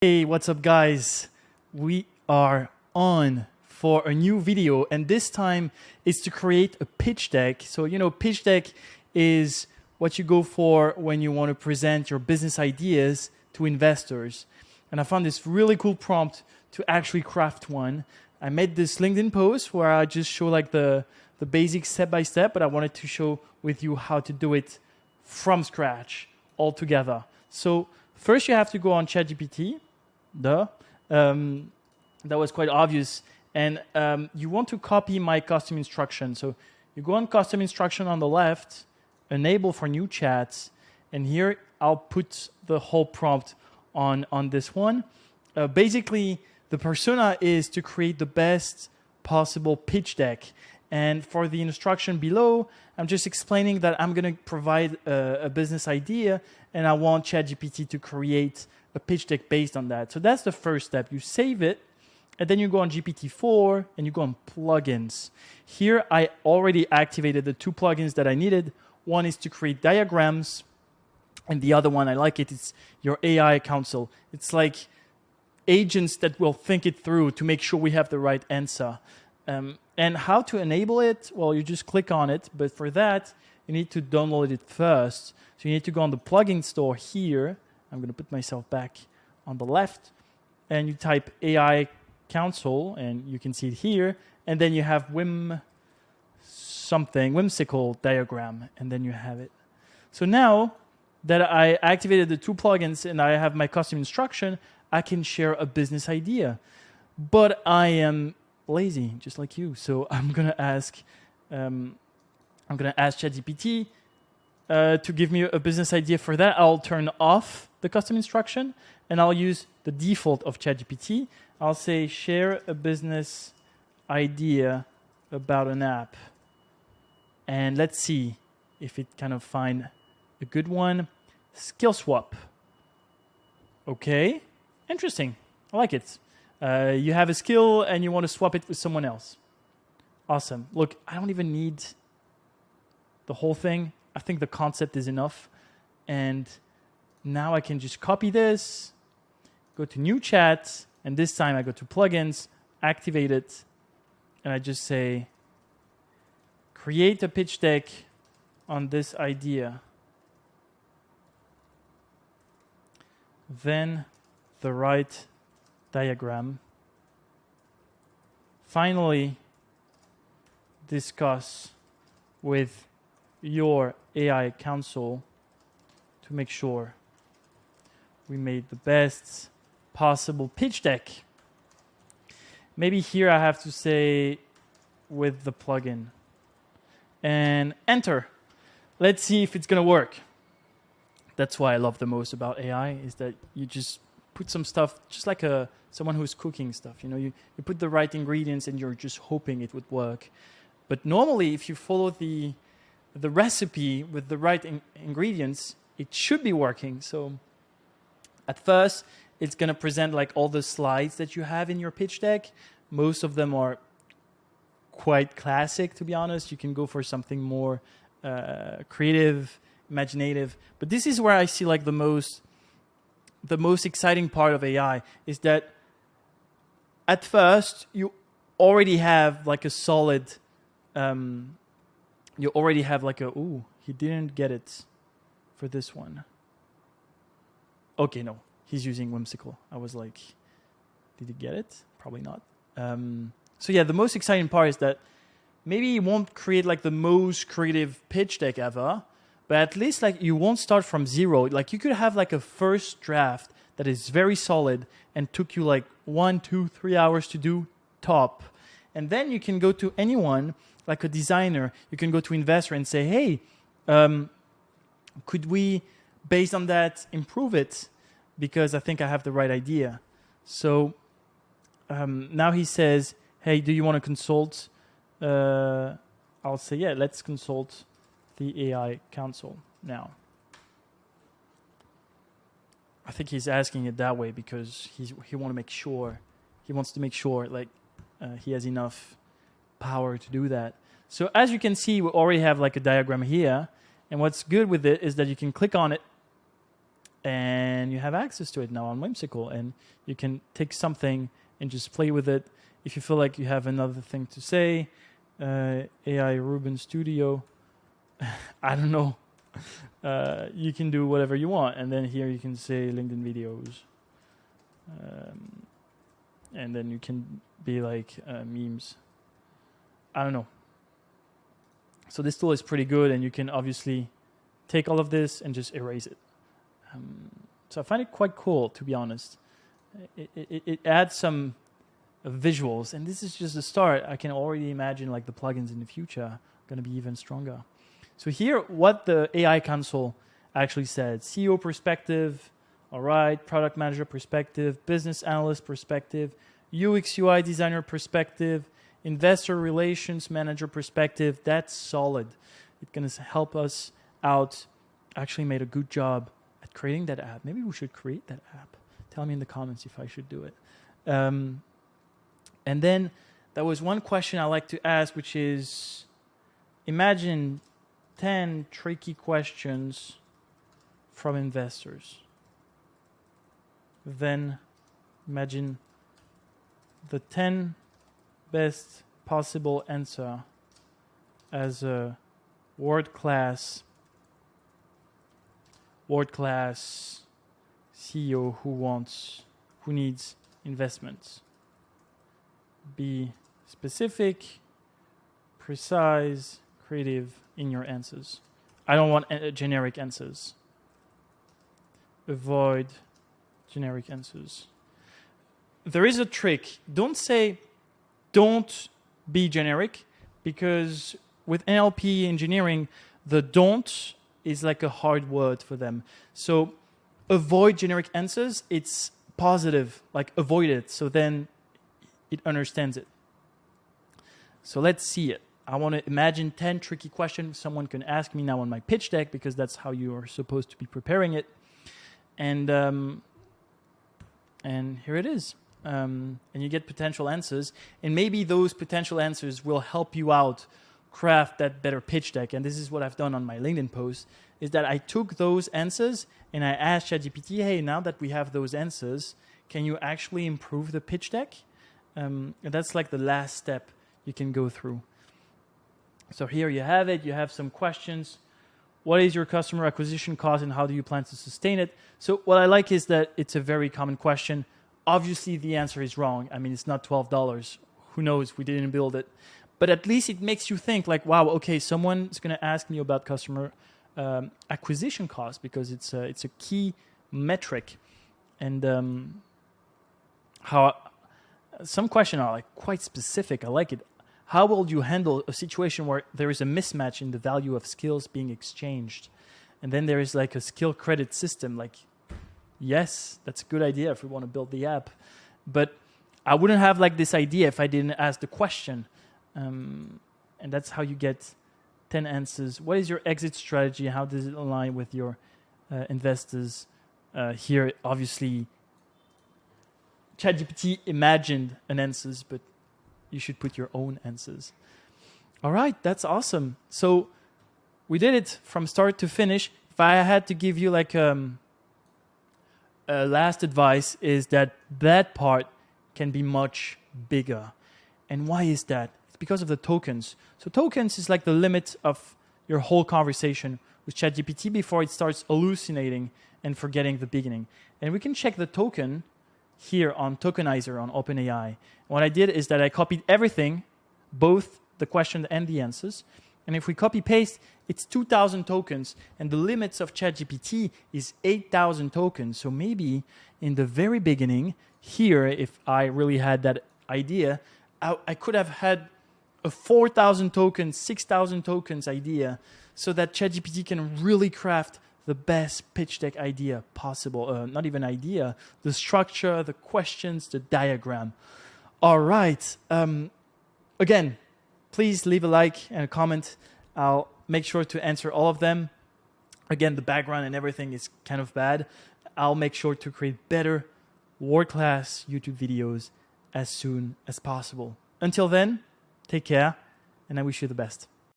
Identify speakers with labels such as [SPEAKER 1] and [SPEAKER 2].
[SPEAKER 1] Hey, what's up guys? We are on for a new video, and this time is to create a pitch deck. So, pitch deck is what you go for when you want to present your business ideas to investors. And I found this really cool prompt to actually craft one. I made this LinkedIn post where I just show like the basics step by step, but I wanted to show with you how to do it from scratch all together. So first you have to go on ChatGPT. That was quite obvious. And you want to copy my custom instruction. So you go on custom instruction on the left, enable for new chats, and here I'll put the whole prompt on this one. Basically, the persona is to create the best possible pitch deck. And for the instruction below, I'm just explaining that I'm going to provide a business idea, and I want ChatGPT to create a pitch deck based on that. So that's the first step. You save it, and then you go on GPT-4, and you go on plugins. Here, I already activated the two plugins that I needed. One is to create diagrams, and the other one, I like it, it's your AI counsel. It's like agents that will think it through to make sure we have the right answer. And how to enable it? Well, you just click on it, but for that, you need to download it first. So you need to go on the plugin store here. I'm going to put myself back on the left, and you type AI counsel, and you can see it here. And then you have whimsical diagram, and then you have it. So now that I activated the two plugins and I have my custom instruction, I can share a business idea. But I am lazy, just like you. So I'm gonna ask ChatGPT to give me a business idea. For that, I'll turn off the custom instruction, and I'll use the default of ChatGPT. I'll say, share a business idea about an app. And let's see if it kind of find a good one. Skill swap. Okay, interesting. I like it. You have a skill and you want to swap it with someone else. Awesome. Look, I don't even need the whole thing. I think the concept is enough. And now I can just copy this, go to new chat, and this time I go to plugins, activate it, and I just say, create a pitch deck on this idea. Then the right diagram. Finally, discuss with your AI counsel to make sure we made the best possible pitch deck. Maybe here I have to say with the plugin. And enter. Let's see if it's going to work. That's what I love the most about AI, is that you just put some stuff, just like someone who's cooking stuff. You put the right ingredients and you're just hoping it would work. But normally, if you follow the recipe with the right ingredients, it should be working. So at first, it's going to present like all the slides that you have in your pitch deck. Most of them are quite classic, to be honest. You can go for something more creative, imaginative. But this is where I see like the most exciting part of AI is that at first you already have like a solid, ooh, he didn't get it for this one. Okay, no, he's using whimsical. I was like, did he get it? Probably not. So yeah, the most exciting part is that maybe you won't create like the most creative pitch deck ever, but at least like you won't start from zero. Like you could have like a first draft that is very solid and took you like 1, 2, 3 hours to do top. And then you can go to anyone, like a designer, you can go to investor and say, hey, could we, based on that, improve it? Because I think I have the right idea. So now he says, hey, do you want to consult? I'll say, yeah, let's consult the AI counsel now. I think he's asking it that way because he wants to make sure like he has enough power to do that. So as you can see, we already have like a diagram here. And what's good with it is that you can click on it and you have access to it now on Whimsical, and you can take something and just play with it. If you feel like you have another thing to say, AI Ruben Studio, I don't know. You can do whatever you want, and then here you can say LinkedIn videos, and then you can be like memes. I don't know. So this tool is pretty good, and you can obviously take all of this and just erase it. So I find it quite cool, to be honest. It adds some visuals, and this is just the start. I can already imagine like the plugins in the future are going to be even stronger. So here, what the AI console actually said: CEO perspective, all right, product manager perspective, business analyst perspective, UX UI designer perspective, investor relations manager perspective. That's solid. It's going to help us out. Actually made a good job at creating that app. Maybe we should create that app. Tell me in the comments if I should do it. And then there was one question I like to ask, which is, imagine 10 tricky questions from investors. Then imagine the 10 best possible answer as a world-class CEO who needs investments. Be specific, precise, creative in your answers. I don't want generic answers. Avoid generic answers. There is a trick. Don't be generic, because with NLP engineering, the don't is like a hard word for them. So avoid generic answers. It's positive, like avoid it. So then it understands it. So let's see it. I want to imagine 10 tricky questions someone can ask me now on my pitch deck, because that's how you are supposed to be preparing it. And here it is. And you get potential answers. And maybe those potential answers will help you out craft that better pitch deck. And this is what I've done on my LinkedIn post, is that I took those answers and I asked ChatGPT, hey, now that we have those answers, can you actually improve the pitch deck? And that's like the last step you can go through. So here you have it. You have some questions. What is your customer acquisition cost and how do you plan to sustain it? So what I like is that it's a very common question. Obviously, the answer is wrong. I mean, it's not $12. Who knows? We didn't build it. But at least it makes you think like, wow, okay, someone's going to ask me about customer acquisition cost, because it's a key metric. And how some questions are like quite specific. I like it. How will you handle a situation where there is a mismatch in the value of skills being exchanged? And then there is like a skill credit system. Like, yes, that's a good idea if we want to build the app. But I wouldn't have like this idea if I didn't ask the question. And that's how you get 10 answers. What is your exit strategy? How does it align with your investors? Here, obviously, ChatGPT imagined an answers, but you should put your own answers. All right, that's awesome. So we did it from start to finish. If I had to give you like last advice, is that part can be much bigger. And why is that? It's because of the tokens. So tokens is like the limit of your whole conversation with ChatGPT before it starts hallucinating and forgetting the beginning. And we can check the token here on Tokenizer on OpenAI. What I did is that I copied everything, both the question and the answers. And if we copy paste, it's 2,000 tokens. And the limits of ChatGPT is 8,000 tokens. So maybe in the very beginning, here, if I really had that idea, I could have had a 4,000 tokens, 6,000 tokens idea, so that ChatGPT can really craft the best pitch deck idea possible. Not even idea, the structure, the questions, the diagram. All right. Again, please leave a like and a comment. I'll make sure to answer all of them. Again, the background and everything is kind of bad. I'll make sure to create better, world-class YouTube videos as soon as possible. Until then, take care, and I wish you the best.